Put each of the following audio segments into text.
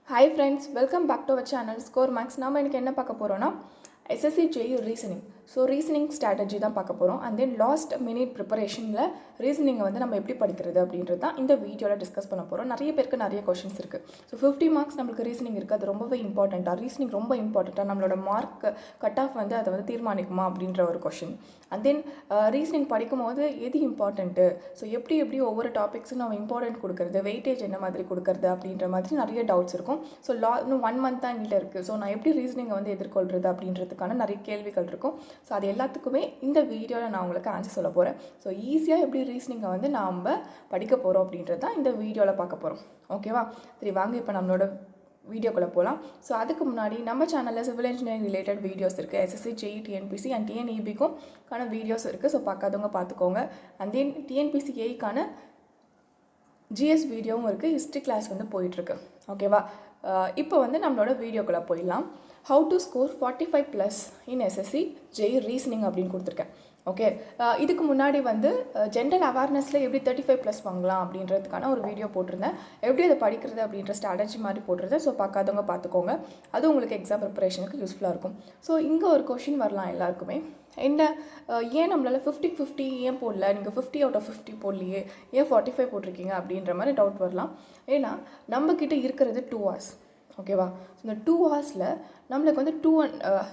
Hi friends, welcome back to our channel Score Max. நாம இன்னைக்கு என்ன பார்க்க போறோம்னா SSC JEE reasoning. So reasoning strategy தான் பார்க்க போகிறோம். அண்ட் தென் லாஸ்ட் மினிட் ப்ரிப்பரேஷனில் ரீசனிங்கை வந்து நம்ம எப்படி படிக்கிறது அப்படின்றது தான் இந்த வீடியோவில் டிஸ்கஸ் பண்ண போகிறோம். நிறைய பேருக்கு நிறைய கொஷின்ஸ் இருக்குது. ஸோ 50 மார்க்ஸ் நம்மளுக்கு ரீசனிங் இருக்குது. அது ரொம்பவே இம்பார்ட்டண்ட்டாக, ரீசனிங் ரொம்ப இம்பார்ட்டண்ட்டாக, நம்மளோட மார்க் கட் ஆஃப் வந்து அதை வந்து தீர்மானிக்குமா அப்படின்ற ஒரு கொஷின். அண்ட் தென் ரீசனிங் படிக்கும் போது எது இம்பார்ட்டண்ட்டு, ஸோ எப்படி ஒவ்வொரு டாபிக்ஸும் நம்ம இம்பார்ட்டன்ட் கொடுக்குறது, வெயிட்டேஜ் என்ன மாதிரி கொடுக்குறது அப்படின்ற மாதிரி நிறைய டவுட்ஸ் இருக்கும். ஸோ இன்னும் 1 month தான் எங்கிட்ட இருக்குது. ஸோ நான் எப்படி ரீசனிங்கை வந்து எதிர்கொள்கிறது அப்படின்றதுக்கான நிறைய கேள்விகள் இருக்கும். ஸோ அது எல்லாத்துக்குமே இந்த வீடியோவில் நான் உங்களுக்கு ஆன்சர் சொல்ல போகிறேன். ஸோ ஈஸியாக எப்படி ரீசனிங்கை வந்து நாம் படிக்க போகிறோம் அப்படின்றது தான் இந்த வீடியோவில் பார்க்க போகிறோம். ஓகேவா? சரி, வாங்க இப்போ நம்மளோட வீடியோக்குள்ளே போகலாம். ஸோ அதுக்கு முன்னாடி நம்ம சேனலில் சிவில் இன்ஜினியரிங் ரிலேட்டட் வீடியோஸ் இருக்குது. SSC JEE TNPSC அண்ட் TNEBக்கான வீடியோஸ் இருக்குது. ஸோ பார்க்காதவங்க பார்த்துக்கோங்க. அண்ட் தென் TNPSC AEக்கான GS வீடியோவும் இருக்குது. ஹிஸ்ட்ரி கிளாஸ் வந்து போயிட்டுருக்கு. ஓகேவா? இப்போ வந்து நம்மளோட வீடியோக்குள்ளே போயிடலாம். How to score 45+ in SSC JEE reasoning அப்படின்னு கொடுத்துருக்கேன். ஓகே, இதுக்கு முன்னாடி வந்து ஜென்ரல் அவேர்னஸில் எப்படி 35+ வாங்கலாம் அப்படின்றதுக்கான ஒரு வீடியோ போட்டிருந்தேன். எப்படி அதை படிக்கிறது அப்படின்ற ஸ்ட்ராட்டஜி மாதிரி போட்டிருந்தேன். ஸோ பார்க்காதவங்க பார்த்துக்கோங்க. அது உங்களுக்கு எக்ஸாம் ப்ரிப்பரேஷனுக்கு யூஸ்ஃபுல்லாக இருக்கும். ஸோ இங்கே ஒரு கொஷின் வரலாம் எல்லாருக்குமே. என்ன, ஏன் நம்மளால் 50-50 ஏன் போடல, நீங்கள் 50 out of 50 போடலையே, ஏன் 45 போட்டிருக்கீங்க அப்படின்ற மாதிரி டவுட் வரலாம். ஏன்னா நம்மக்கிட்ட இருக்கிறது 2 hours. ஓகேவா? ஸோ இந்த 2 hours நம்மளுக்கு வந்து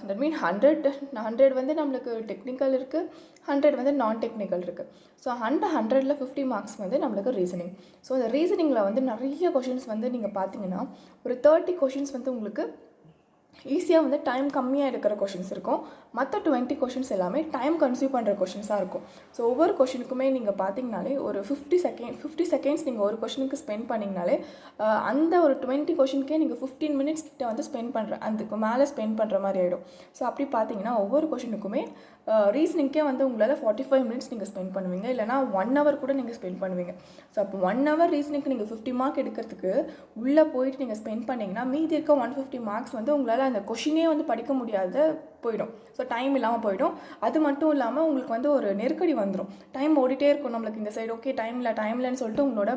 தட் மீன் 100 வந்து நம்மளுக்கு டெக்னிக்கல் இருக்குது, 100 வந்து நான் டெக்னிக்கல் இருக்குது. ஸோ 100ல் 50 மார்க்ஸ் வந்து நம்மளுக்கு ரீசனிங். ஸோ இந்த ரீசனிங்கில் வந்து நிறைய கொஷின்ஸ் வந்து நீங்கள் பார்த்தீங்கன்னா ஒரு 30 கொஷின்ஸ் வந்து உங்களுக்கு ஈஸியாக வந்து டைம் கம்மியாக இருக்கிற கொஷின்ஸ் இருக்கும். மற்ற 20 கொஷின்ஸ் எல்லாமே டைம் கன்சியூம் பண்ணுற கொஷின்ஸாக இருக்கும். ஸோ ஒவ்வொரு கொஷினுக்குமே நீங்கள் பார்த்தீங்கனாலே ஒரு 50 செகண்ட்ஸ் நீங்கள் ஒரு கொஷினுக்கு ஸ்பெண்ட் பண்ணிங்கனாலே அந்த ஒரு 20 கொஷினுக்கே நீங்கள் 15 minutes கிட்ட வந்து அதுக்கு மேலே ஸ்பெண்ட் பண்ணுற மாதிரி ஆகிடும். ஸோ அப்படி பார்த்தீங்கன்னா ஒவ்வொரு கொஷினுக்குமே ரீசனிங்கே வந்து உங்களால் 45 minutes நீங்கள் ஸ்பெண்ட் பண்ணுவீங்க, இல்லைனா 1 hour கூட நீங்கள் ஸ்பெண்ட் பண்ணுவீங்க. ஸோ அப்போ 1 hour ரீசனிங்க்கு நீங்கள் 50 மார்க் எடுக்கிறதுக்கு உள்ளே போயிட்டு நீங்கள் ஸ்பெண்ட் பண்ணிங்கன்னா மீதி இருக்க 150 மார்க்ஸ் வந்து உங்களால் அந்த கொஷினே வந்து படிக்க முடியாத போயிடும். ஸோ டைம் இல்லாமல் போயிடும். அது மட்டும் இல்லாமல் உங்களுக்கு வந்து ஒரு நெருக்கடி வந்துடும். டைம் ஓடிட்டே இருக்கும் நம்மளுக்கு இந்த சைடு. ஓகே, டைம் இல்லைன்னு சொல்லிட்டு உங்களோட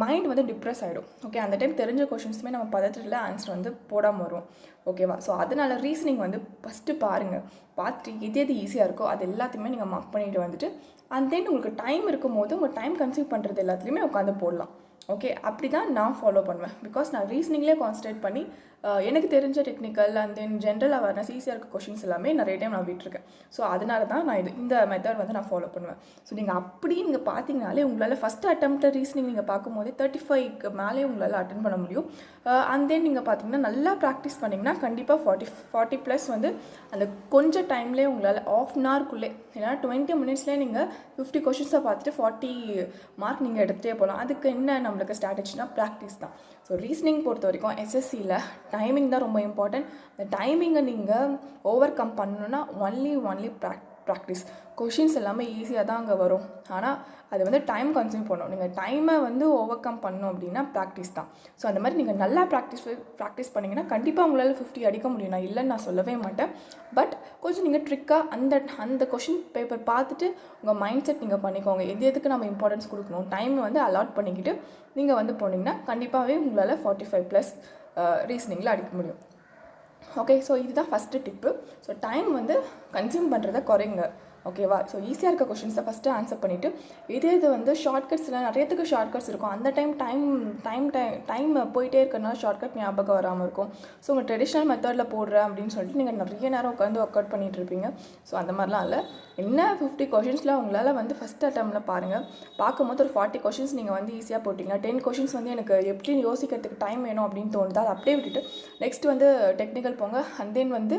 மைண்ட் வந்து டிப்ரெஸ் ஆகிடும். ஓகே, அந்த டைம் தெரிஞ்ச கொஷின்ஸுமே நம்ம பதட்டத்தில் ஆன்சர் வந்து போடாமல் வரும். ஓகேவா? ஸோ அதனால் ரீசனிங் வந்து ஃபஸ்ட்டு பாருங்கள். பார்த்துட்டு எது ஈஸியாக இருக்கோ அது எல்லாத்தையுமே நீங்கள் மார்க் பண்ணிட்டு வந்துட்டு அண்ட் தென் உங்களுக்கு டைம் இருக்கும் போது உங்கள் டைம் கன்சியூம் பண்ணுறது எல்லாத்துலேயுமே உட்காந்து போடலாம். ஓகே, அப்படி தான் நான் ஃபாலோ பண்ணுவேன். பிகாஸ் நான் ரீசனிங்லேயே கான்சன்ட்ரேட் பண்ணி எனக்கு தெரிஞ்ச technical and then general awareness ஈஸியாக இருக்க கொஷின்ஸ் எல்லாமே நிறைய டைம் நான் விட்டுருக்கேன். ஸோ அதனால தான் நான் இந்த மெத்தட் வந்து நான் ஃபாலோ பண்ணுவேன். ஸோ நீங்கள் அப்படி நீங்கள் பார்த்தீங்கனாலே உங்களால் ஃபஸ்ட்டு அட்டெம்ப்ட் ரீசனிங் நீங்கள் பார்க்கும்போது 35க்கு மேலே உங்களால் அட்டன் பண்ண முடியும். அண்ட் தென் நீங்கள் பார்த்தீங்கன்னா நல்லா ப்ராக்டிஸ் பண்ணிங்கன்னா கண்டிப்பாக 40+ வந்து அந்த கொஞ்சம் டைம்லேயே உங்களால் ½ an hourக்குள்ளே இல்லைனா 20 minutesலேயே நீங்கள் 50 கொஷின்ஸை பார்த்துட்டு 40 மார்க் நீங்கள் எடுத்துகிட்டே போகலாம். அதுக்கு என்ன நம்மளுக்கு ஸ்ட்ராட்டஜினா ப்ராக்டிஸ் தான். ஸோ ரீசனிங் பொறுத்த வரைக்கும் SSCயில் டைமிங் தான் ரொம்ப இம்பார்ட்டன்ட். இந்த டைமிங்கை நீங்கள் ஓவர் கம் பண்ணணுன்னா ஒன்லி ப்ராக்டிஸ். கொஷின்ஸ் எல்லாமே ஈஸியாக தான் அங்கே வரும், ஆனால் அது வந்து டைம் கன்சியூம் பண்ணணும். நீங்கள் டைமை வந்து ஓவர் கம் பண்ணணும் அப்படின்னா ப்ராக்டிஸ் தான். ஸோ அந்த மாதிரி நீங்கள் நல்லா ப்ராக்டிஸ் பண்ணிங்கன்னா கண்டிப்பாக உங்களால் 50 அடிக்க முடியும். நான் இல்லைன்னு நான் சொல்லவே மாட்டேன். பட் கொஞ்சம் நீங்கள் ட்ரிக்காக அந்த கொஷின் பேப்பர் பார்த்துட்டு உங்கள் மைண்ட் செட் நீங்கள் பண்ணிக்கோங்க. எதுக்கு நம்ம இம்பார்ட்டன்ஸ் கொடுக்கணும், டைம் வந்து அலாட் பண்ணிக்கிட்டு நீங்கள் வந்து போனீங்கன்னா கண்டிப்பாகவே உங்களால் 45+ ரீசனிங்கில் அடிக்க முடியும். ஓகே, ஸோ இதுதான் ஃபஸ்ட்டு டிப்பு. ஸோ டைம் வந்து கன்சியூம் பண்ணுறதை குறைங்க. ஓகேவா? ஸோ ஈஸியாக இருக்க கொஷின்ஸை ஃபஸ்ட்டு ஆன்சர் பண்ணிவிட்டு இது வந்து ஷார்ட்கட்ஸில் நிறையத்துக்கு ஷார்ட்கட்ஸ் இருக்கும். அந்த டைம் போயிட்டே இருக்கிறனால ஷார்ட்கட் ஞாபகம் வராமல் இருக்கும். ஸோ உங்கள் ட்ரெடிஷ்னல் மெத்தடில் போடுறேன் அப்படின்னு சொல்லிட்டு நீங்கள் நிறைய நேரம் உட்காந்து ஒர்க் அவுட் பண்ணிகிட்டு இருப்பீங்க. ஸோ அந்த மாதிரிலாம் இல்லை. என்ன 50 கொஷின்ஸில் உங்களால் வந்து ஃபஸ்ட் அட்டெம்ப்டில் பாருங்கள். பார்க்கும்போது ஒரு 40 கொஷின்ஸ் நீங்கள் வந்து ஈஸியாக போட்டிங்கன்னா 10 கொஷின்ஸ் வந்து எனக்கு எப்படி யோசிக்கிறதுக்கு டைம் வேணும் அப்படின்னு தோணுது, அதை அப்படியே விட்டுட்டு நெக்ஸ்ட் வந்து டெக்னிக்கல் போங்க, அண்ட் தென் வந்து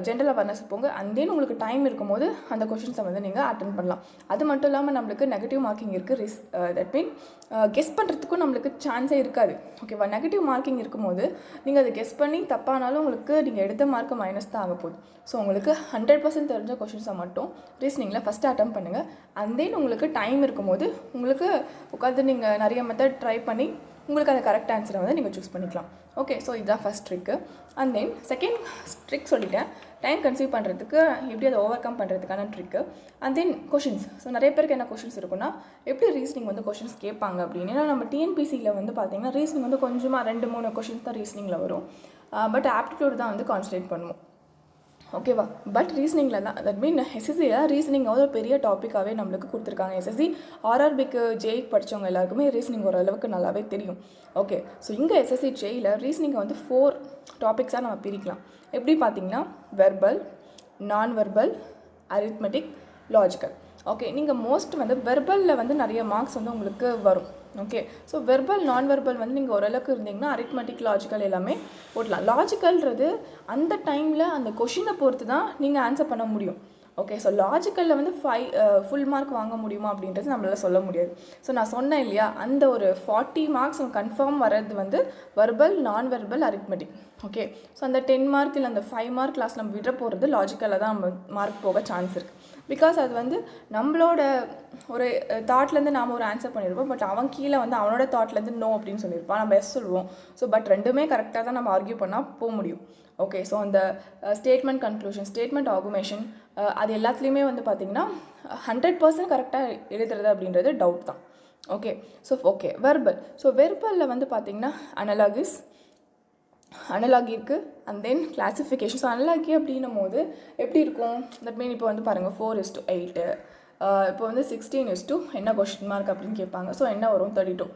ஜென்ரல் அவேர்னஸ் போங்க. அண்ட் தென் உங்களுக்கு டைம் இருக்கும்போது அந்த கொஷின்ஸை வந்து நீங்கள் அட்டன் பண்ணலாம். அது மட்டும் இல்லாமல் நம்மளுக்கு நெகட்டிவ் மார்க்கிங் இருக்குது. தட் மீன் கெஸ் பண்ணுறதுக்கும் நம்மளுக்கு சான்ஸே இருக்காது. ஓகேவா? நெகட்டிவ் மார்க்கிங் இருக்கும்போது நீங்கள் அதை கெஸ் பண்ணி தப்பானாலும் உங்களுக்கு நீங்கள் எடுத்த மார்க்கு மைனஸ் தான் ஆக போகுது. ஸோ உங்களுக்கு 100% தெரிஞ்ச கொஷின்ஸை மட்டும் ரீசனிங்கில் ஃபஸ்ட்டு அட்டம் பண்ணுங்கள். அண்ட் தென் உங்களுக்கு டைம் இருக்கும்போது உங்களுக்கு உட்காந்து நீங்கள் நிறைய மெத்தட் ட்ரை பண்ணி உங்களுக்கு அந்த கரெக்ட் ஆன்சரை வந்து நீங்கள் சூஸ் பண்ணிக்கலாம். ஓகே, ஸோ இதுதான் first trick. And then second trick சொல்லிட்டேன், டைம் கன்சியூம் பண்ணுறதுக்கு எப்படி அதை ஓவர் கம் பண்ணுறதுக்கான trick. And then questions. So நிறைய பேருக்கு என்ன கொஷின்ஸ் இருக்குன்னா, எப்படி ரீசனிங் வந்து கொஷின்ஸ் கேட்பாங்க அப்படின்னு. ஏன்னா நம்ம டிஎன்பிசியில் வந்து பார்த்திங்கன்னா ரீசனிங் வந்து கொஞ்சமாக 2-3 கொஷின்ஸ் தான் ரீசனிங்கில் வரும். பட் ஆப்டிடியூட் தான் வந்து கான்சன்ட்ரேட் பண்ணுவோம். ஓகேவா? பட் ரீசனிங்கில் தான், தட் மீன் எஸ்எஸ்சியில் ரீசனிங் வந்து ஒரு பெரிய டாப்பிக்காகவே நம்மளுக்கு கொடுத்துருக்காங்க. எஸ்எஸ்சி ஆர்ஆர்பிக்கு ஜேக்கு படித்தவங்க எல்லாருக்குமே ரீசனிங் ஓரளவுக்கு நல்லாவே தெரியும். ஓகே, ஸோ இங்கே எஸ்எஸ்சி ஜேயில் ரீசனிங்கை வந்து 4 டாபிக்ஸாக நம்ம பிரிக்கலாம். எப்படி பார்த்திங்கன்னா வெர்பல், நான் வெர்பல், அரித்மெட்டிக், லாஜிக்கல். ஓகே, நீங்கள் மோஸ்ட் வந்து வெர்பலில் வந்து நிறைய மார்க்ஸ் வந்து உங்களுக்கு வரும். ஓகே, ஸோ வெர்பல் நான் வெர்பல் வந்து நீங்கள் ஓரளவுக்கு இருந்தீங்கன்னா அரித்மெட்டிக், லாஜிக்கல் எல்லாமே போடலாம். லாஜிக்கல்ன்றது அந்த டைமில் அந்த கொஷினை பொறுத்து தான் நீங்கள் ஆன்சர் பண்ண முடியும். ஓகே, ஸோ லாஜிக்கலில் வந்து ஃபுல் மார்க் வாங்க முடியுமா அப்படின்றது நம்மளால் சொல்ல முடியாது. ஸோ நான் சொன்னேன் இல்லையா, அந்த ஒரு 40 மார்க்ஸ் கன்ஃபார்ம் வர்றது வந்து வெர்பல், நான் வெர்பல், அரித்மெட்டிக். ஓகே, ஸோ அந்த 10 மார்க் இல்லை அந்த 5 மார்க் கிளாஸ் நம்ம விட போகிறது லாஜிக்கலில் தான் நம்ம மார்க் போக சான்ஸ் இருக்குது. பிகாஸ் அது வந்து நம்மளோட ஒரு தாட்லேருந்து நாம் ஒரு ஆன்சர் பண்ணியிருப்போம், பட் அவன் கீழே வந்து அவனோட தாட்லேருந்து நோ அப்படின்னு சொல்லியிருப்பான், நம்ம எஸ் சொல்லுவோம். ஸோ பட் ரெண்டுமே கரெக்டாக தான் நம்ம ஆர்கியூ பண்ணால் போக முடியும். ஓகே, ஸோ அந்த ஸ்டேட்மெண்ட் கன்க்ளூஷன், ஸ்டேட்மெண்ட் ஆகுமேஷன், அது எல்லாத்துலேயுமே வந்து பார்த்திங்கன்னா 100% கரெக்டாக எழுதுறது அப்படின்றது டவுட் தான். Okay, so okay verbal. So வெர்பலில் வந்து பார்த்திங்கன்னா அனலாகி இருக்குது. And then classification. So analogy அப்படின்னும் போது எப்படி இருக்கும், தட் மீன் இப்போ வந்து பாருங்கள் 4:8, இப்போ வந்து 16 என்ன கொஸ்டின் மார்க் அப்படின்னு கேட்பாங்க. ஸோ என்ன வரும் 32.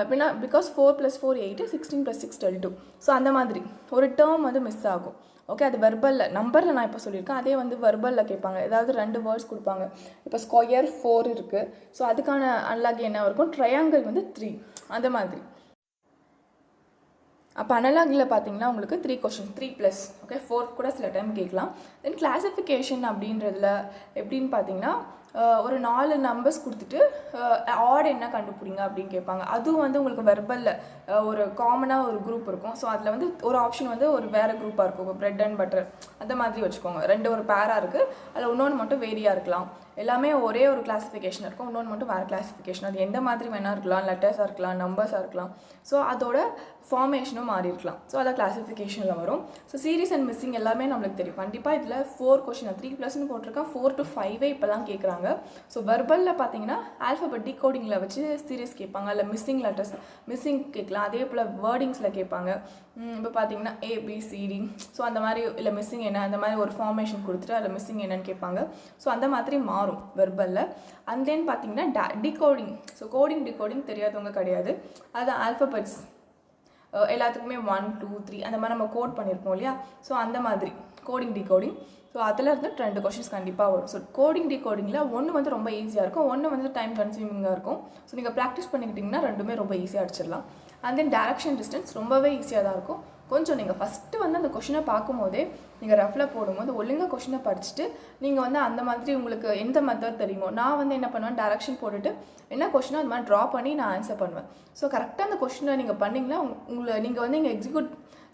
எப்படின்னா பிகாஸ் 4 + 4 8, 16 + 6 32. ஸோ அந்த மாதிரி ஒரு டேர்ம் வந்து மிஸ் ஆகும். ஓகே, அது வெர்பலில் நம்பரில் நான் இப்போ சொல்லியிருக்கேன். அதே வந்து வெர்பலில் கேட்பாங்க, ஏதாவது 2 வேர்ட்ஸ் கொடுப்பாங்க. இப்போ ஸ்கொயர் 4 இருக்குது. ஸோ அதுக்கான அனலாகி என்ன இருக்கும், ட்ரையாங்கிள் வந்து 3, அந்த மாதிரி. அப்போ அனலாகில் பார்த்தீங்கன்னா உங்களுக்கு 3 கொஷின், 3+, ஓகே 4 கூட சில டைம் கேட்கலாம். தென் கிளாசிஃபிகேஷன் அப்படின்றதுல எப்படின்னு பார்த்தீங்கன்னா ஒரு 4 நம்பர்ஸ் கொடுத்துட்டு ஆட் என்ன கண்டுபிடிங்க அப்படின்னு கேட்பாங்க. அதுவும் வந்து உங்களுக்கு வெர்பலில் ஒரு காமனாக ஒரு குரூப் இருக்கும். ஸோ அதில் வந்து ஒரு ஆப்ஷன் வந்து ஒரு வேறு குரூப்பாக இருக்கும். இப்போ பிரெட் அண்ட் பட்டர் அந்த மாதிரி வச்சுக்கோங்க. 2 ஒரு பேராக இருக்குது, அதில் இன்னொன்று மட்டும் வேரியாக இருக்கலாம். எல்லாமே ஒரே ஒரு கிளாஸிஃபிகேஷன் இருக்கும், இன்னொன்று மட்டும் வேறு கிளாஸிஃபிகேஷன். அது எந்த மாதிரி வேணா இருக்கலாம், லெட்டர்ஸாக இருக்கலாம், நம்பர்ஸாக இருக்கலாம். ஸோ அதோட ஃபார்மேஷனும் மாறி இருக்கலாம். ஸோ அதை கிளாஸிஃபிகேஷனில் வரும். ஸோ சீரிஸ் அண்ட் மிஸ்ஸிங் எல்லாமே நம்மளுக்கு தெரியும். கண்டிப்பாக இதில் 4 கொஷின் 3+ன்னு போட்டிருக்கேன், 4 to 5 இப்போ தான் கேட்குறாங்க. ஸோ வெர்பலில் பார்த்தீங்கன்னா ஆல்ஃபபெட் டிகோடிங்கில் வச்சு சீரிஸ் கேட்பாங்க, இல்லை மிஸ்ஸிங் லெட்டர்ஸ் மிஸ்ஸிங் கேட்கலாம். அதே போல் வேர்டிங்ஸில் கேட்பாங்க. இப்போ பார்த்தீங்கன்னா ABCD, ஸோ அந்த மாதிரி இல்லை மிஸ்ஸிங் என்ன, அந்த மாதிரி ஒரு ஃபார்மேஷன் கொடுத்துட்டு அதில் மிஸ்ஸிங் என்னன்னு கேட்பாங்க. ஸோ அந்த மாதிரி மாறும் வெர்பலில். அண்ட் தென் பார்த்தீங்கன்னா டிகோடிங். ஸோ டிகோடிங் தெரியாதவங்க கிடையாது. அது ஆல்ஃபபெட்ஸ் எல்லாத்துக்குமே 1 2 3 அந்த மாதிரி நம்ம கோட் பண்ணியிருப்போம் இல்லையா. ஸோ அந்த மாதிரி டிகோடிங். ஸோ அதில் இருந்து 2 கொஷின்ஸ் கண்டிப்பாக வரும். ஸோ டிகோடிங்கில் ஒன்று வந்து ரொம்ப ஈஸியாக இருக்கும், ஒன்று வந்து டைம் கன்சியூமிங்காக இருக்கும். ஸோ நீங்கள் ப்ராக்டிஸ் பண்ணிக்கிட்டிங்கன்னா ரெண்டுமே ரொம்ப ஈஸியாக அடிச்சிடலாம். அண்ட் தென் டைரக்ஷன் டிஸ்டன்ஸ் ரொம்பவே ஈஸியாக தான் இருக்கும். கொஞ்சம் நீங்கள் ஃபஸ்ட்டு வந்து அந்த கொஷினை பார்க்கும்போதே நீங்கள் ரஃபில் போடும்போது ஒழுங்காக கொஷினை படிச்சுட்டு நீங்கள் வந்து அந்த மாதிரி உங்களுக்கு எந்த மெத்தட் தெரியுமோ, நான் வந்து என்ன பண்ணுவேன், டைரக்ஷன் போட்டுட்டு என்ன கொஷினோ அது மாதிரி ட்ரா பண்ணி நான் ஆன்சர் பண்ணுவேன். ஸோ கரெக்டாக அந்த கொஷினை நீங்கள் பண்ணிங்கன்னா நீங்கள் வந்து இங்கே எக்ஸிக்யூட்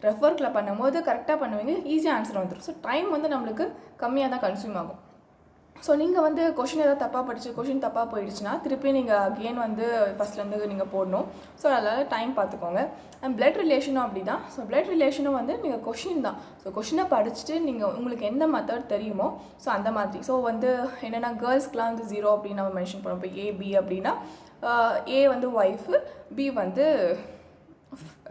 ரெஃபர்க்கில் பண்ணும்போது கரெக்டாக பண்ணுவீங்க, ஈஸியாக ஆன்சர் வந்துடும். ஸோ டைம் வந்து நம்மளுக்கு கம்மியாக தான் கன்சியூம் ஆகும். ஸோ நீங்கள் வந்து கொஷின் ஏதாவது தப்பாக படிச்சு கொஷின் தப்பாக போயிடுச்சுன்னா திருப்பி நீங்கள் அகெயின் வந்து ஃபஸ்ட்லேருந்து நீங்கள் போடணும். ஸோ அதில் டைம் பார்த்துக்கோங்க. அண்ட் பிளட் ரிலேஷனும் அப்படி தான். ஸோ பிளட் ரிலேஷனும் வந்து நீங்கள் கொஷின் தான். ஸோ கொஷினை படிச்சுட்டு நீங்கள் உங்களுக்கு எந்த மெத்தட் தெரியுமோ ஸோ அந்த மாதிரி. ஸோ வந்து என்னென்னா கேர்ள்ஸ்க்குலாம் வந்து 0 அப்படின்னு நம்ம மென்ஷன் பண்ணுவோம். இப்போ AB அப்படின்னா A வந்து ஒய்ஃபு, B வந்து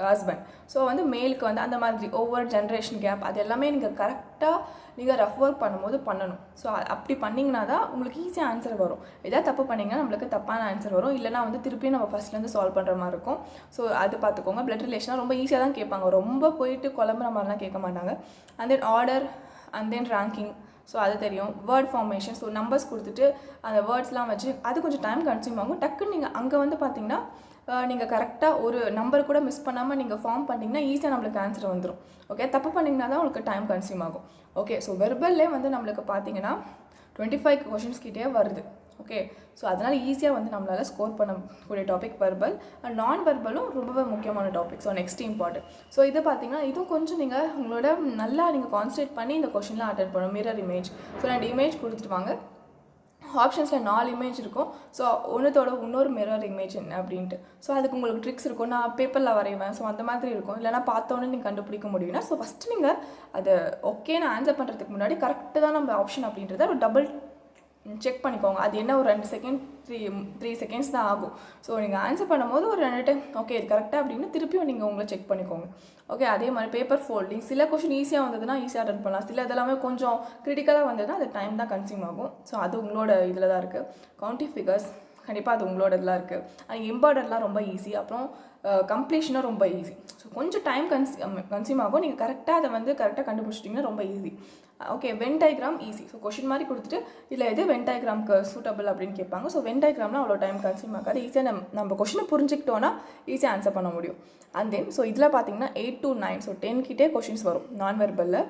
ஹஸ்பண்ட். ஸோ வந்து மேலுக்கு வந்து அந்த மாதிரி ஒவ்வொரு ஜென்ரேஷன் கேப் அது எல்லாமே நீங்கள் கரெக்டாக நீங்கள் ரஃப் ஒர்க் பண்ணும்போது பண்ணணும். ஸோ அப்படி பண்ணிங்கன்னா தான் உங்களுக்கு ஈஸியாக ஆன்சர் வரும். எதாவது தப்பு பண்ணிங்கன்னா நம்மளுக்கு தப்பான ஆன்சர் வரும், இல்லைனா வந்து திருப்பியும் நம்ம ஃபஸ்ட்லேருந்து சால்வ் பண்ணுற மாதிரி இருக்கும். ஸோ அது பார்த்துக்கோங்க. பிளட் ரிலேஷனாக ரொம்ப ஈஸியாக தான் கேட்பாங்க, ரொம்ப போயிட்டு குழம்புற மாதிரிலாம் கேட்க மாட்டாங்க. And then order, and then ranking, so அது தெரியும். வேர்ட் ஃபார்மேஷன், ஸோ நம்பர்ஸ் கொடுத்துட்டு அந்த வேர்ட்ஸ்லாம் வச்சு அது கொஞ்சம் டைம் கன்சியூம் ஆகும். டக்குன்னு நீங்கள் அங்கே வந்து பார்த்தீங்கன்னா நீங்கள் கரெக்டாக ஒரு நம்பர் கூட மிஸ் பண்ணாமல் நீங்கள் ஃபார்ம் பண்ணிங்கன்னா ஈஸியாக நம்மளுக்கு ஆன்சர் வந்துடும். ஓகே, தப்பு பண்ணிங்கன்னா தான் உங்களுக்கு டைம் கன்சியூம் ஆகும். ஓகே, ஸோ வெர்பல்லே வந்து நம்மளுக்கு பார்த்தீங்கன்னா 25 கொஷின்ஸ் கிட்டே வருது. ஓகே, ஸோ அதனால் ஈஸியாக வந்து நம்மளால் ஸ்கோர் பண்ணக்கூடிய டாபிக் வெர்பல். அண்ட் நான் வெர்பலும் ரொம்பவே முக்கியமான topic. So next important. So இது பார்த்தீங்கன்னா இதுவும் கொஞ்சம் நீங்கள் உங்களோட நல்லா நீங்கள் கான்சன்ட்ரேட் பண்ணி இந்த கொஷின்லாம் அட்டென்ட் பண்ணணும். மிரர் இமேஜ், ஸோ 2 இமேஜ் கொடுத்துட்டு வாங்க. ஆப்ஷன்ஸில் 4 இமேஜ் இருக்கும். ஸோ ஒன்றுத்தோட இன்னொரு மிரர் இமேஜ் என்ன அப்படின்ட்டு. ஸோ அதுக்கு உங்களுக்கு ட்ரிக்ஸ் இருக்கும். நான் பேப்பரில் வரைவேன். ஸோ அந்த மாதிரி இருக்கும். இல்லைனா பார்த்தோன்னே நீங்கள் கண்டுபிடிக்க முடியும்னா, ஸோ ஃபஸ்ட்டு நீங்கள் அதை ஓகே நான் ஆன்சர் பண்ணுறதுக்கு முன்னாடி கரெக்டு தான் நம்ம ஆப்ஷன் அப்படின்றத ஒரு டபுள் செக் பண்ணிக்கோங்க. அது என்ன ஒரு 2 செகண்ட் 3 செகண்ட்ஸ் தான் ஆகும். ஸோ நீங்கள் ஆன்சர் பண்ணும்போது ஒரு 2 டைம் ஓகே இது கரெக்டாக அப்படின்னு திருப்பியும் நீங்கள் உங்களை செக் பண்ணிக்கோங்க. ஓகே, அதே மாதிரி பேப்பர் ஃபோல்டிங் சில கொஷின் ஈஸியாக வந்ததுன்னா ஈஸியாக அட்டன் பண்ணலாம். சில இதெல்லாமே கொஞ்சம் கிரிட்டிக்கலாக வந்ததுன்னா அது டைம் தான் கன்சியூம் ஆகும். ஸோ அது உங்களோட இதில் தான் இருக்குது. கவுண்டிங் ஃபிகர்ஸ் கண்டிப்பாக அது உங்களோட இதெல்லாம் இருக்குது. அது இம்பார்ட்டன்ட்லாம் ரொம்ப ஈஸி. அப்புறம் கம்ப்ளீஷனும் ரொம்ப ஈஸி. ஸோ கொஞ்சம் டைம் கன்சியூம் ஆகும். நீங்கள் கரெக்டாக அதை வந்து கரெக்டாக கண்டுபிடிச்சிட்டிங்கன்னா ரொம்ப easy. Okay, Venn diagram easy. So question மாதிரி கொடுத்துட்டு இல்லை எது வென் டயக்ராம்க்கு சூட்டபிள் அப்படின்னு கேட்பாங்க. ஸோ வென் டயக்ராம்னா அவ்வளோ டைம் கன்சியூம் ஆகாது. ஈஸியாக நம்ம கொஷினை புரிஞ்சுக்கிட்டோன்னா ஈஸியாக ஆன்சர் பண்ண முடியும். அண்ட் தென் ஸோ இதில் பார்த்தீங்கன்னா 8 to 9 ஸோ 10 கிட்டே கொஷின்ஸ் வரும் நான் வெர்பலில்.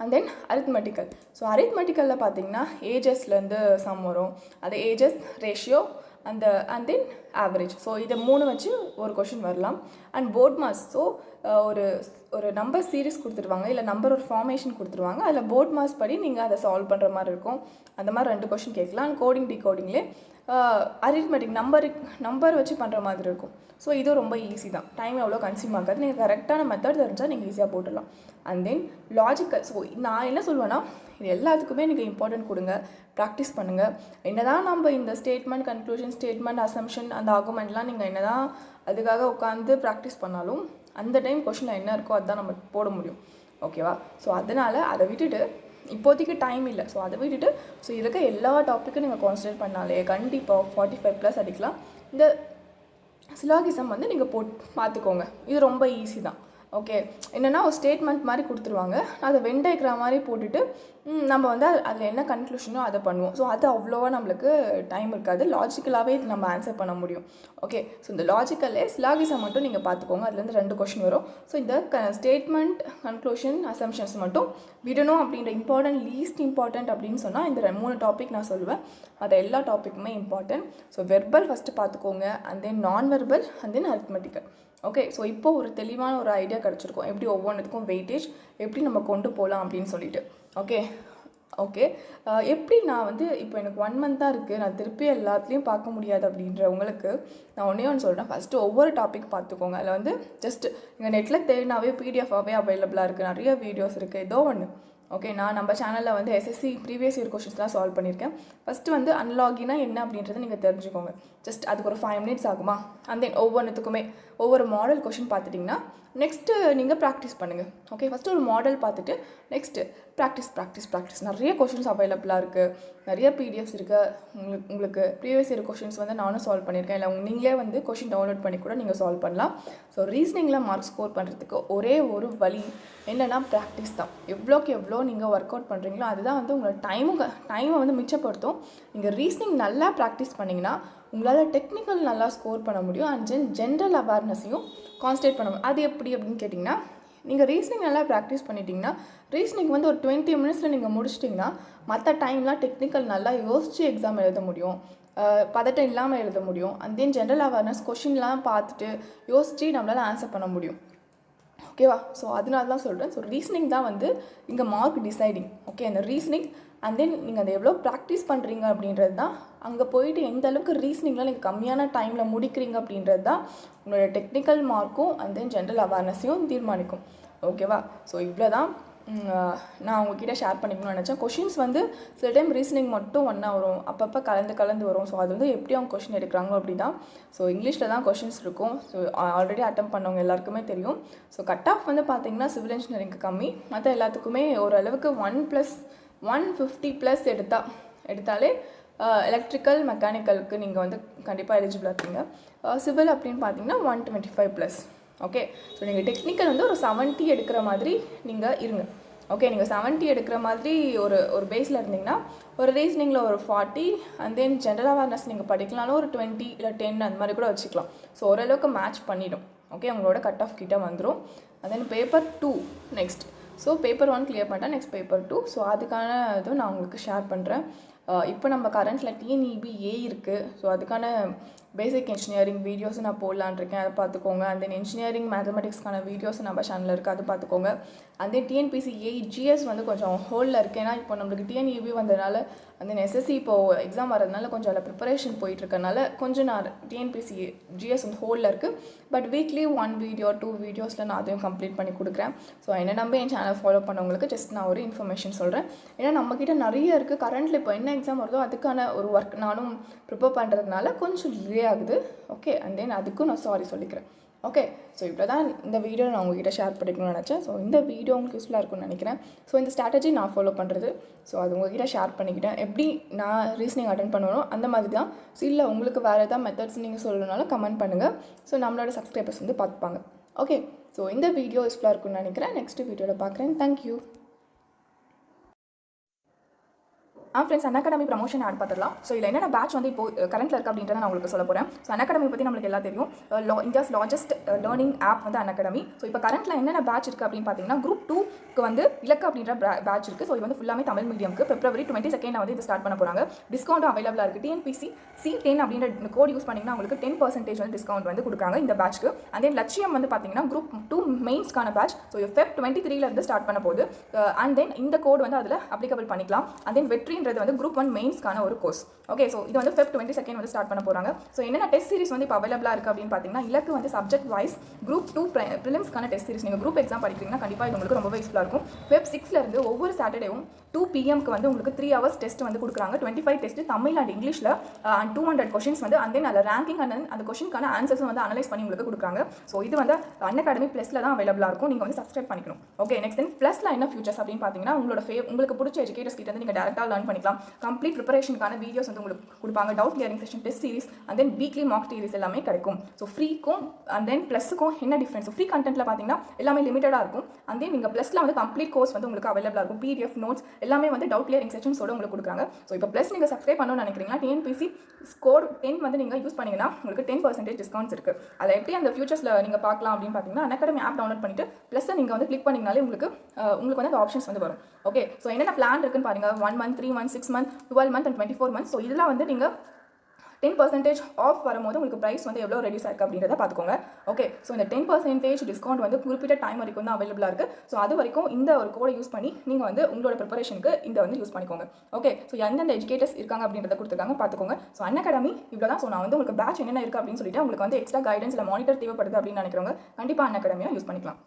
And then arithmetical. ஸோ அரித்மெட்டிக்கலில் பார்த்தீங்கன்னா ஏஜஸ்லேருந்து சம் வரும். அது ages ratio and then average. So இதை 3 வச்சு ஒரு கொஷின் வரலாம். அண்ட் போர்ட் மாஸ். ஸோ ஒரு நம்பர் சீரீஸ் கொடுத்துருவாங்க, இல்லை நம்பர் ஒரு ஃபார்மேஷன் கொடுத்துருவாங்க. அதில் போர்ட் மாஸ் படி நீங்கள் அதை சால்வ் பண்ணுற மாதிரி இருக்கும். அந்த மாதிரி 2 கொஷின் கேட்கலாம். அண்ட் கோடிங் டிகோடிங்லேயே அரித்மெட்டிக் நம்பர் வச்சு பண்ணுற மாதிரி இருக்கும். ஸோ இது ரொம்ப ஈஸி தான். டைம் எவ்வளோ கன்சியூம் ஆகாது. நீங்கள் கரெக்டான மெத்தட் தெரிஞ்சால் நீங்கள் ஈஸியாக போட்டுடலாம். And then logical. ஸோ நான் என்ன சொல்லுவேன்னா, இது எல்லாத்துக்குமே நீங்கள் இம்பார்ட்டன்ட் கொடுங்க, ப்ராக்டிஸ் பண்ணுங்கள். என்ன தான் நம்ம இந்த ஸ்டேட்மெண்ட், கன்க்ளூஷன் ஸ்டேட்மெண்ட், அசம்ஷன், அந்த ஆர்குமெண்ட்லாம் நீங்கள் என்ன தான் அதுக்காக உட்காந்து ப்ராக்டிஸ் பண்ணாலும் அந்த டைம் கொஷினில் என்ன இருக்கோ அதுதான் நம்ம போட முடியும். ஓகேவா? ஸோ அதனால் அதை விட்டுட்டு இப்போதைக்கு டைம் இல்லை. ஸோ அதை விட்டுட்டு ஸோ இருக்க எல்லா டாப்பிக்கும் நீங்கள் கான்சன்ட்ரேட் பண்ணாலே கண்டிப்பாக 45+ அடிக்கலாம். இந்த சிலாகிசம் வந்து நீங்கள் பார்த்துக்கோங்க. இது ரொம்ப ஈஸி தான். ஓகே, என்னென்னா ஒரு ஸ்டேட்மெண்ட் மாதிரி கொடுத்துருவாங்க. அதை வென் டயக்ராம் மாதிரி போட்டுட்டு நம்ம வந்து அதில் என்ன கன்க்ளூஷனோ அதை பண்ணுவோம். ஸோ அது அவ்வளோவா நம்மளுக்கு டைம் இருக்காது. லாஜிக்கலாகவே இது நம்ம ஆன்சர் பண்ண முடியும். ஓகே, ஸோ இந்த லாஜிக்கல்லே சிலாகிசம் மட்டும் நீங்கள் பார்த்துக்கோங்க. அதுலேருந்து 2 கொஷின் வரும். ஸோ இந்த ஸ்டேட்மெண்ட், கன்க்ளூஷன், அசம்ஷன்ஸ் மட்டும் விடணும் அப்படின்ற இம்பார்ட்டன்ட், லீஸ்ட் இம்பார்ட்டன்ட் அப்படின்னு சொன்னால் இந்த 3 டாபிக் நான் சொல்லுவேன். அது எல்லா டாப்பிக்குமே இம்பார்ட்டன்ட். ஸோ வெர்பல் ஃபஸ்ட்டு பார்த்துக்கோங்க. அண்ட் தென் நான் verbal and then arithmetical. Okay, so இப்போ ஒரு தெளிவான ஒரு ஐடியா கிடச்சிருக்கும் எப்படி ஒவ்வொன்றுத்துக்கும் வெயிட்டேஜ் எப்படி நம்ம கொண்டு போகலாம் அப்படின்னு சொல்லிட்டு. ஓகே எப்படி நான் வந்து இப்போ எனக்கு 1 month தான் இருக்குது, நான் திருப்பி எல்லாத்துலேயும் பார்க்க முடியாது அப்படின்றவங்களுக்கு நான் ஒன்று சொல்கிறேன். ஃபஸ்ட்டு ஒவ்வொரு டாபிக் பார்த்துக்கோங்க. அதில் வந்து ஜஸ்ட் நீங்கள் நெட்டில் தேடினாவே பிடிஎஃபாகவே அவைலபிளாக இருக்குது. நிறைய வீடியோஸ் இருக்குது. ஏதோ ஒன்று. ஓகே, நான் நம்ம சேனலில் வந்து எஸ்எஸ்சி ப்ரீவியஸ் இயர் கொஷின்ஸ்லாம் சால்வ் பண்ணியிருக்கேன். ஃபஸ்ட்டு வந்து அன்லாகினா என்ன அப்படின்றத நீங்கள் தெரிஞ்சுக்கோங்க. ஜஸ்ட் அதுக்கு ஒரு 5 minutes ஆகுமா. அண்ட் தென் ஒவ்வொன்றுத்துக்குமே ஒவ்வொரு மாடல் கொஷின் பார்த்துட்டிங்கன்னா நெக்ஸ்ட்டு நீங்கள் ப்ராக்டிஸ் பண்ணுங்கள். ஓகே, ஃபஸ்ட்டு ஒரு மாடல் பார்த்துட்டு நெக்ஸ்ட்டு ப்ராக்டிஸ். நிறைய கொஷின்ஸ் அவைலபிளாக இருக்குது. நிறைய பிடிஎஃப்ஸ் இருக்குது. உங்களுக்கு ப்ரீவியஸ் இயர் கொஷின்ஸ் வந்து நானும் சால்வ் பண்ணியிருக்கேன். இல்லை நீங்களே வந்து கொஷின் டவுன்லோட் பண்ணி கூட நீங்கள் சால்வ் பண்ணலாம். ஸோ ரீசனிங்கில் மார்க் ஸ்கோர் பண்ணுறதுக்கு ஒரே ஒரு வழி என்னென்னா ப்ராக்டிஸ் தான். எவ்வளோக்கு எவ்வளோ நீங்கள் ஒர்க் அவுட் பண்ணுறீங்களோ அதுதான் வந்து உங்களோட டைமை வந்து மிச்சப்படுத்தும். நீங்கள் ரீசனிங் நல்லா ப்ராக்டிஸ் பண்ணிங்கன்னா உங்களால் டெக்னிக்கல் நல்லா ஸ்கோர் பண்ண முடியும். அண்ட் ஜென்ரல் அவேர்னஸையும் கான்சன்ட்ரேட் பண்ண முடியும். அது எப்படி அப்படின்னு கேட்டிங்கன்னா, நீங்கள் ரீசனிங் நல்லா ப்ராக்டிஸ் பண்ணிட்டீங்கன்னா ரீசனிங் வந்து ஒரு 20 minutesல நீங்கள் முடிச்சிட்டிங்கன்னா மற்ற டைம்லாம் டெக்னிக்கல் நல்லா யோசித்து எக்ஸாம் எழுத முடியும். பதட்டம் இல்லாமல் எழுத முடியும். அண்ட் தென் ஜென்ரல் அவேர்னஸ் கொஷின்லாம் பார்த்துட்டு யோசித்து நம்மளால் ஆன்சர் பண்ண முடியும். ஓகேவா? ஸோ அதனால தான் சொல்கிறேன். ஸோ ரீசனிங் தான் வந்து இங்கே மார்க் டிசைடிங். ஓகே, அந்த ரீசனிங் அண்ட் தென் நீங்கள் அதை எவ்வளோ ப்ராக்டிஸ் பண்ணுறீங்க அப்படின்றது தான். அங்கே போயிட்டு எந்த அளவுக்கு ரீசனிங்லாம் நீங்கள் கம்மியான டைமில் முடிக்கிறீங்க அப்படின்றது தான் உங்களோட டெக்னிக்கல் மார்க்கும் அண்ட் தென் ஜென்ரல் அவேர்னஸையும் தீர்மானிக்கும். ஓகேவா? ஸோ இவ்வளோ தான் நான் உங்ககிட்ட ஷேர் பண்ணிக்கணும்னு நினச்சேன். கொஷின்ஸ் வந்து சில டைம் ரீசனிங் மட்டும் ஒன்றா வரும், அப்பப்போ கலந்து வரும். ஸோ அது வந்து எப்படி அவங்க கொஷின் எடுக்கிறாங்களோ அப்படி தான். ஸோ இங்கிலீஷில் தான் கொஷின்ஸ் இருக்கும். ஸோ ஆல்ரெடி அட்டம் பண்ணவங்க எல்லாருக்குமே தெரியும். ஸோ கட் ஆஃப் வந்து பார்த்திங்கன்னா சிவில் இன்ஜினியரிங்க்கு கம்மி, மற்ற எல்லாத்துக்குமே ஓரளவுக்கு 150+ எடுத்தாலே எலக்ட்ரிக்கல் மெக்கானிக்கலுக்கு நீங்கள் வந்து கண்டிப்பாக எலிஜிபிளாக இருக்கீங்க. சிவில் அப்படின்னு பார்த்தீங்கன்னா 125+. ஓகே, ஸோ நீங்கள் டெக்னிக்கல் வந்து ஒரு 70 எடுக்கிற மாதிரி நீங்கள் இருங்க. ஓகே, நீங்கள் 70 எடுக்கிற மாதிரி ஒரு பேஸில் இருந்தீங்கன்னா ஒரு ரீசனிங்கில் ஒரு 40 அண்ட் தென் ஜென்ரல் அவேர்னஸ் நீங்கள் படிக்கலாம்னு ஒரு 20 இல்லை 10 அந்த மாதிரி கூட வச்சுக்கலாம். ஸோ ஓரளவுக்கு மேட்ச் பண்ணிடும். ஓகே, உங்களோட கட் ஆஃப் கிட்ட வந்துடும். And then paper 2 next. So paper 1 clear பண்ணிட்டா நெக்ஸ்ட் பேப்பர் 2. ஸோ அதுக்கான இதுவும் நான் உங்களுக்கு ஷேர் பண்ணுறேன். இப்போ நம்ம கரண்ட்டில் TNEB A இருக்குது. ஸோ அதுக்கான பேசிக் இன்ஜினியரிங் வீடியோஸும் நான் போடலான்னு இருக்கேன், அதை பார்த்துக்கோங்க. அண்ட் தென் இன்ஜினியரிங் மேத்தமெட்டிக்ஸ்க்கான வீடியோஸ் நம்ம சேனலில் இருக்குது, அது பார்த்துக்கோங்க. அண்ட் தென் டிஎன்பிசி ஜிஎஸ் வந்து கொஞ்சம் ஹோல்டில் இருக்குது. ஏன்னா இப்போ நம்மளுக்கு டிஎன்இபி வந்ததுனால அந்த எஸ்எஸ்சி இப்போது எக்ஸாம் வரதுனால கொஞ்சம் அதில் ப்ரிப்பரேஷன் போயிட்டுருக்கனால கொஞ்சம் நான் டிஎன்பிசி ஜிஎஸ் வந்து ஹோல்டில் இருக்குது. பட் வீக்லி 1 வீடியோ 2 வீடியோஸில் நான் அதையும் கம்ப்ளீட் பண்ணி கொடுக்குறேன். ஸோ என்ன நம்ப என் சேனல் ஃபாலோ பண்ணவங்களுக்கு ஜஸ்ட் நான் ஒரு இன்ஃபர்மேஷன் சொல்கிறேன். ஏன்னா நம்மக்கிட்ட நிறைய இருக்குது. கரண்ட்டில் இப்போ என்ன எக்ஸாம் வருதோ அதுக்கான ஒரு ஒர்க் நானும் ப்ரிப்பேர் பண்ணுறதுனால கொஞ்சம் டிலே ஆகுது. ஓகே, அண்ட் தென் அதுக்கும் நான் சாரி சொல்லிக்கிறேன். ஓகே, ஸோ இப்போ தான் இந்த வீடியோ நான் உங்ககிட்ட ஷேர் பண்ணிக்கணும்னு நினச்சேன். ஸோ இந்த வீடியோ உங்களுக்கு யூஸ்ஃபுல்லாக இருக்கும்னு நினைக்கிறேன். ஸோ இந்த ஸ்ட்ராட்டஜி நான் ஃபாலோ பண்ணுறது, ஸோ அது உங்ககிட்ட ஷேர் பண்ணிக்கிட்டேன். எப்படி நான் ரீசனிங் அட்டென்ட் பண்ணணும் அந்த மாதிரி தான். ஸோ இல்லை உங்களுக்கு வேறு எதாவது மெத்தட்ஸ் நீங்கள் சொல்லணும்னாலும் கமெண்ட் பண்ணுங்கள். ஸோ நம்மளோட சப்ஸ்கிரைபர்ஸ் வந்து பார்த்துப்பாங்க. ஓகே, ஸோ இந்த வீடியோ யூஸ்ஃபுல்லாக இருக்கும்னு நினைக்கிறேன். நெக்ஸ்ட் வீடியோவில் பார்க்குறேன். Thank you. Friends, Unacademy promotion ad பார்த்துடலாம். ஸோ இதில் என்னென்ன பேட்ச் வந்து இப்போ கரண்ட்டில் இருக்குது அப்படின்றத நான் உங்களுக்கு சொல்ல போகிறேன். ஸோ அன்அகாடமி பற்றி நம்மளுக்கு எல்லாம் தெரியும். இந்தியாஸ் லார்ஜஸ்ட் லேர்னிங் ஆப் வந்து அன்அகாடமி. ஸோ இப்போ கரண்ட்டில் என்னென்ன பேட்ச் இருக்குது அப்படின்னு பார்த்தீங்கன்னா, குரூப் 2க்கு வந்து இலக்கு அப்படின்ற பேட்ச் இருக்குது. ஸோ இது வந்து ஃபுல்லாமே தமிழ் மீடியம்க்கு February 22 வந்து இது ஸ்டார்ட் பண்ண போகிறாங்க. டிஸ்கவுண்ட்டும் அவைலபிளாக இருக்குது. டிஎன்பிசி C10 அப்படின்ற கோட் யூஸ் பண்ணிங்கன்னா உங்களுக்கு 10% வந்து டிஸ்கவுண்ட் வந்து கொடுக்குறாங்க இந்த பேட்ச்க்கு. அண்ட் தென் லட்சியம் வந்து பார்த்தீங்கன்னா குரூப் 2 மெயின்ஸ்க்கான பேட்ச். ஸோ Feb 23 ஸ்டார்ட் பண்ண போகுது. அண்ட் தென் இந்த கோட் வந்து அதில் அப்ளிகபிள் பண்ணிக்கலாம். அண்ட் தென் வெற்றின்றது வந்து குரூப் 1 மெயின்ஸ்க்கான ஒரு கோர்ஸ். ஓகே, ஸோ இது வந்து Feb 22 வந்து ஸ்டார்ட் பண்ண போகிறாங்க. ஸோ என்னென்ன டெஸ்ட் சீரிஸ் வந்து இப்போ அவைலபிளாக இருக்குது அப்படின்னு பார்த்தீங்கன்னா, இலக்கு வந்து சப்ஜெக்ட் வைஸ் குரூப் 2 ப்ரிலிம்ஸ்க்கான டெஸ்ட் சீரிஸ். நீங்கள் குரூப் எக்ஸாம் படிக்கிறீங்கன்னா கண்டிப்பாக இது உங்களுக்கு ரொம்ப யூஸ்ஃபுல்லாக இருக்கும். Feb 6 ஒவ்வொரு சாட்டர்டேவும் 2 PM வந்து உங்களுக்கு 3 hours டெஸ்ட் வந்து கொடுக்குறாங்க. 25 டெஸ்ட் தமிழ் அண்ட் இங்கிலீஷில் அண்ட் 200 கொஷின்ஸ் வந்து அண்ட் தென் அதில் ரேங்கிங் அண்ட் அந்த கொஷினுக்கான ஆன்சர்ஸும் வந்து அனலைஸ் பண்ணி உங்களுக்கு கொடுக்குறாங்க. ஸோ இது வந்து அன்அகாடமி ப்ளஸில் தான் அவைலபிளாக இருக்கும். நீங்கள் வந்து சப்ஸ்கிரைப் பண்ணிக்கணும். ஓகே, நெக்ஸ்ட் தென் ப்ளஸில் என்ன ஃபியூச்சர்ஸ் அப்படின்னு பார்த்தீங்கன்னா, உங்களுக்கு பிடிச்ச எஜுகேட்டர்ஸ் கிட்ட வந்து நீங்கள் டேரெக்டாக லேர்ன் பண்ணிக்கலாம். கம்ப்ளீட் ப்ரிப்பரேஷனுக்கான வீடியோஸ் வந்து உங்களுக்கு கொடுப்பாங்க. Doubt clearing session, test series and then weekly mock series எல்லாமே கிடைக்கும். ஸோ ஃப்ரீக்கும் அண்ட் தென் ப்ளஸுக்கும் என்ன டிஃப்ரென்ஸ்? ஃப்ரீ கண்டென்ட்டில் பார்த்தீங்கன்னா எல்லாமே லிமிட்டடாக இருக்கும். அண்ட் தென் நீங்கள் ப்ளஸில் வந்து கம்ப்ளீட் கோர்ஸ் வந்து உங்களுக்கு அவைலபிளாக இருக்கும். PDF நோட்ஸ் எல்லாமே வந்து டவுட் கிளியரிங் செஷன்ஸோட உங்களுக்கு கொடுக்குறாங்க. ஸோ இப்போ ப்ளஸ் நீங்கள் சப்ஸ்கிரைப் பண்ணணும்னு நினைக்கிறீங்கன்னா TNPSC ஸ்கோர் 10 வந்து நீங்கள் யூஸ் பண்ணிங்கன்னா உங்களுக்கு 10% டிஸ்கவுண்ட்ஸ் இருக்குது. அதை எப்படி அந்த ஃபியூச்சர்ஸில் நீங்கள் பார்க்கலாம் அப்படின்னு பார்த்தீங்கன்னா, அன்அகாடமி ஆப் டவுன்லோட் பண்ணிட்டு ப்ளஸை நீங்கள் வந்து கிளிக் பண்ணிங்கனாலே உங்களுக்கு வந்து அந்த ஆப்ஷன்ஸ் வந்து வரும். ஓகே, ஸோ என்னென்ன பிளான் இருக்குன்னு பாருங்கள். 1 month, 3 months, 6 months, 12 months and 24 months. So இதெல்லாம் வந்து நீங்கள் 10% ஆஃப் வரும்போது உங்களுக்கு ப்ரைஸ் வந்து எவ்வளோ ரெடியூஸ் ஆயிருக்கு அப்படின்றத பார்த்துக்கோங்க. ஓகே, ஸோ இந்த 10% டிஸ்கவுண்ட் வந்து குறிப்பிட்ட டைம் வரைக்கும் தான் அவைலபிளாக இருக்குது. ஸோ அது வரைக்கும் இந்த ஒரு கோடை யூஸ் பண்ணி நீங்கள் வந்து உங்களோட ப்ரிப்பரேஷனுக்கு இதை வந்து யூஸ் பண்ணிக்கோங்க. ஓகே, ஸோ எந்தெந்த எஜுகேட்டர்ஸ் இருக்காங்க அப்படின்றத கொடுத்துருக்காங்க பார்த்துக்கோங்க. ஸோ அன்அகாடமி இவ்வளோ தான். ஸோ நான் வந்து உங்களுக்கு பேட்ச் என்னென்ன இருக்குது அப்படின்னு சொல்லிட்டு உங்களுக்கு வந்து எக்ஸ்ட்ரா கைடன்ஸ் இல்லை மானிட்டர் தேவைப்படுது அப்படின்னு நினைக்கிறவங்க கண்டிப்பாக அன்அகாடமியாக யூஸ் பண்ணிக்கலாம்.